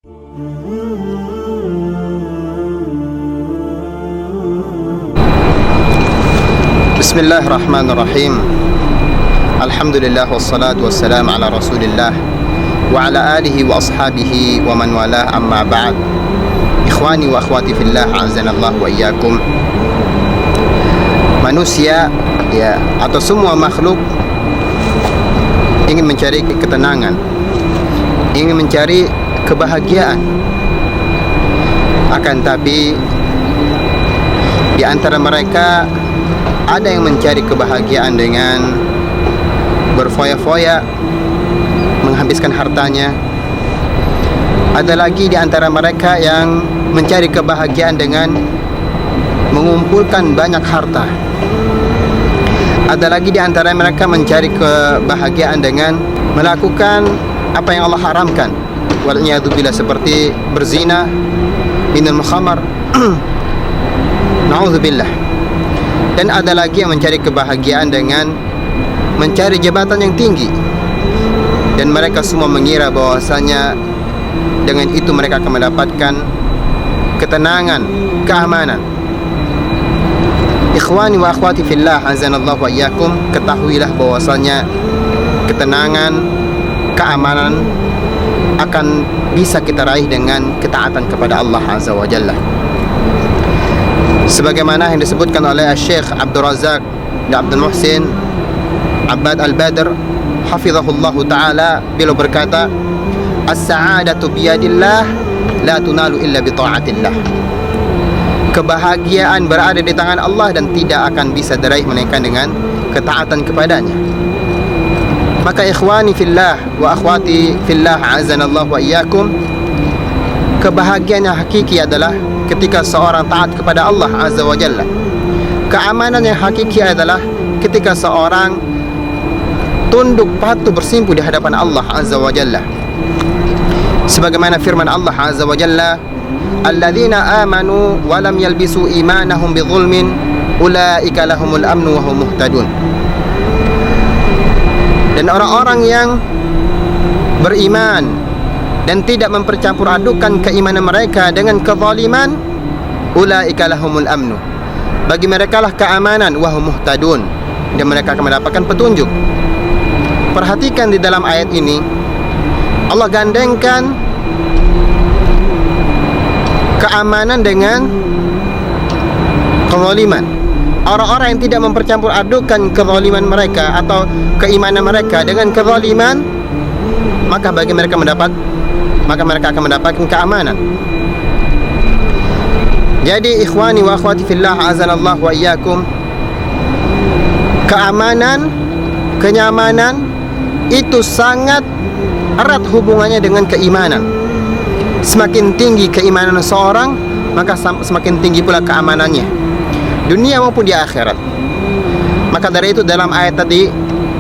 Bismillahirrahmanirrahim. Alhamdulillah wassalatu wassalamu ala Rasulillah wa ala alihi wa ashabihi wa man walah, amma ba'd. Ikhwani wa akhwati fillah, azanallahu wa iyyakum. Manusia atau semua makhluk ingin mencari ketenangan, ingin mencari kebahagiaan. Akan tapi di antara mereka ada yang mencari kebahagiaan dengan berfoya-foya, menghabiskan hartanya. Ada lagi di antara mereka yang mencari kebahagiaan dengan mengumpulkan banyak harta. Ada lagi di antara mereka mencari kebahagiaan dengan melakukan apa yang Allah haramkan, wal'iyadzubillah, seperti berzina, minum khamar, na'udzubillah. Dan ada lagi yang mencari kebahagiaan dengan mencari jabatan yang tinggi, dan mereka semua mengira bahwasanya dengan itu mereka akan mendapatkan ketenangan, keamanan. Ikhwani wa akhwati fillah, azanallahu wa iyyakum, ketahuilah bahwasanya ketenangan, keamanan akan bisa kita raih dengan ketaatan kepada Allah Azza wa Jalla. Sebagaimana yang disebutkan oleh Syekh Abdul Razak dan Abdul Muhsin Abbad Al-Badr hafizahullahu ta'ala, beliau berkata, as-sa'adatu biyadillah la tunalu illa bita'atillah. Kebahagiaan berada di tangan Allah dan tidak akan bisa diraih melainkan dengan ketaatan kepadanya. Maka ikhwani fillah wa akhwati fillah, azanallahu wa iyyakum, kebahagiaan yang hakiki adalah ketika seorang taat kepada Allah Azza wa Jalla. Keamanan yang hakiki adalah ketika seorang tunduk patuh bersimpuh di hadapan Allah Azza wa Jalla. Sebagaimana firman Allah Azza wa Jalla, alladzina amanu wa lam yalbisu imanahum bidzulmin ulaika lahumul amnu wa hum muhtadun. Dan orang-orang yang beriman dan tidak mempercampur adukan keimanan mereka dengan kezaliman, ulaika lahumul amnu, bagi mereka lah keamanan, wa hum muhtadun, dan mereka akan mendapatkan petunjuk. Perhatikan di dalam ayat ini Allah gandengkan keamanan dengan kezaliman. Orang-orang yang tidak mempercampur adukan kezaliman mereka atau keimanan mereka dengan kezaliman, maka mereka akan mendapatkan keamanan. Jadi ikhwani wa akhwati fillah, azanallahu wa iyyakum, keamanan, kenyamanan itu sangat erat hubungannya dengan keimanan. Semakin tinggi keimanan seorang, maka semakin tinggi pula keamanannya, dunia maupun di akhirat. Maka dari itu dalam ayat tadi,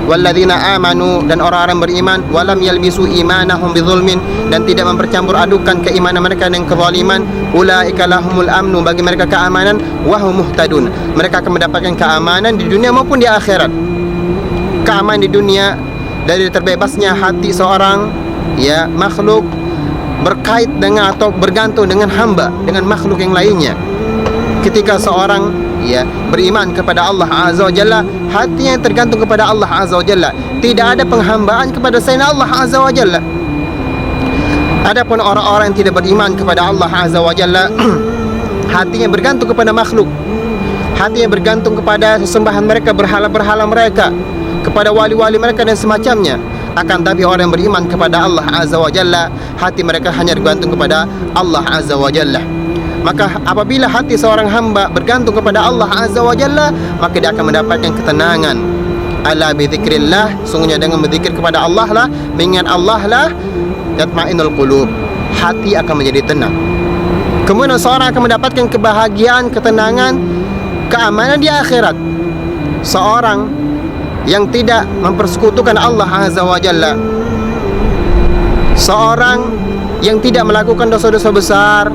walladzina amanu, dan orang-orang beriman, walam yalbisu imanahum bidzulmin, dan tidak mempercampur adukan keimanan mereka dengan kezaliman, ulaika lahumul amnu, bagi mereka keamanan, wa hum muhtadun, mereka akan mendapatkan keamanan di dunia maupun di akhirat. Keamanan di dunia dari terbebasnya hati seorang makhluk berkait dengan atau bergantung dengan hamba, dengan makhluk yang lainnya. Ketika seorang beriman kepada Allah Azza wa Jalla, hatinya tergantung kepada Allah Azza wa Jalla, tidak ada penghambaan kepada selain Allah Azza wa Jalla. Adapun orang-orang yang tidak beriman kepada Allah Azza wa Jalla, hatinya bergantung kepada makhluk, hatinya bergantung kepada sesembahan mereka, berhala-berhala mereka, kepada wali-wali mereka dan semacamnya. Akan tapi orang yang beriman kepada Allah Azza wa Jalla, hati mereka hanya bergantung kepada Allah Azza wa Jalla. Maka apabila hati seorang hamba bergantung kepada Allah Azza wa Jalla, maka dia akan mendapatkan ketenangan. Ala bi dzikrillah, sungguhnya dengan berzikir kepada Allah lah, mengingat Allah lah, yatma'innul qulub, hati akan menjadi tenang. Kemudian seorang akan mendapatkan kebahagiaan, ketenangan, keamanan di akhirat. Seorang yang tidak mempersekutukan Allah Azza wa Jalla, seorang yang tidak melakukan dosa-dosa besar,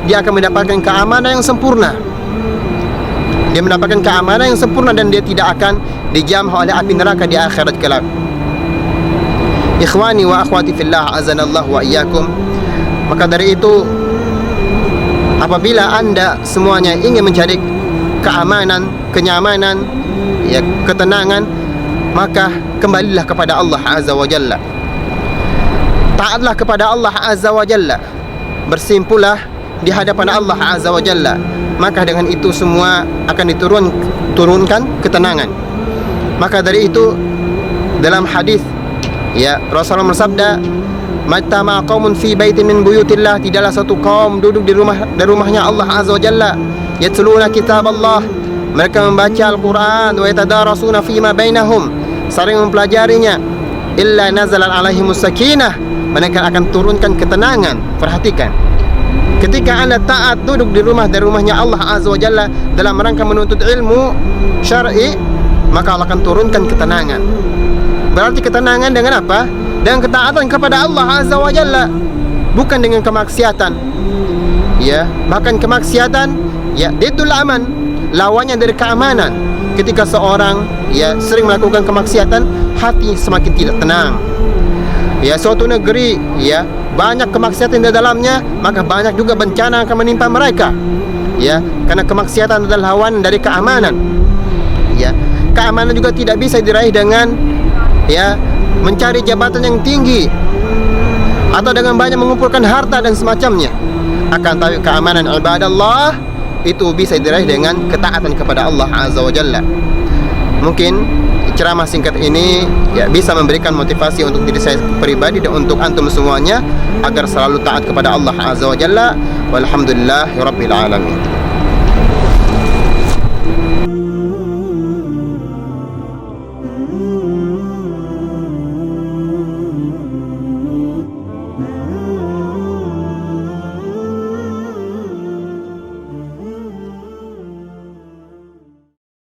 dia akan mendapatkan keamanan yang sempurna. Dia mendapatkan keamanan yang sempurna dan dia tidak akan dijamah oleh api neraka di akhirat kelak. Ikhwani wa akhwati fillah, azanallahu wa iyyakum, Maka dari itu, apabila anda semuanya ingin mencari keamanan, kenyamanan, ya, ketenangan, maka kembalilah kepada Allah Azza wa Jalla. Taatlah kepada Allah Azza wa Jalla. Bersimpulah di hadapan Allah Azza wa Jalla. Maka dengan itu semua akan diturunkan ketenangan. Maka dari itu, dalam hadis, ya, Rasulullah bersabda, "Majtama qaumun fi baitin min buyutillah", tidaklah satu kaum duduk di rumahnya Allah Azza wa Jalla, yatluna kitab Allah, mereka membaca Al-Quran, wa yatadarasuna fima bainahum, saling mempelajarinya, illa nazalat alaihimus sakinah, mereka akan turunkan ketenangan. Perhatikan, ketika anda taat duduk di rumahnya Allah Azza wa Jalla dalam rangka menuntut ilmu syar'i, maka Allah akan turunkan ketenangan. Berarti ketenangan dengan apa? Dengan ketaatan kepada Allah Azza wa Jalla, bukan dengan kemaksiatan. Ya, bahkan kemaksiatan, ya, diddul aman, lawannya dari keamanan. Ketika seorang, ya, sering melakukan kemaksiatan, hati semakin tidak tenang. Ya, suatu negeri, ya, banyak kemaksiatan di dalamnya, maka banyak juga bencana akan menimpa mereka. Ya, karena kemaksiatan adalah lawan dari keamanan. Ya, keamanan juga tidak bisa diraih dengan, ya, mencari jabatan yang tinggi atau dengan banyak mengumpulkan harta dan semacamnya. Akan tapi keamanan ibadallah itu bisa diraih dengan ketaatan kepada Allah Azza wa Jalla. Mungkin ceramah singkat ini, ya, bisa memberikan motivasi untuk diri saya pribadi dan untuk antum semuanya agar selalu taat kepada Allah Azza wa Jalla. Walhamdulillahirabbil alamin.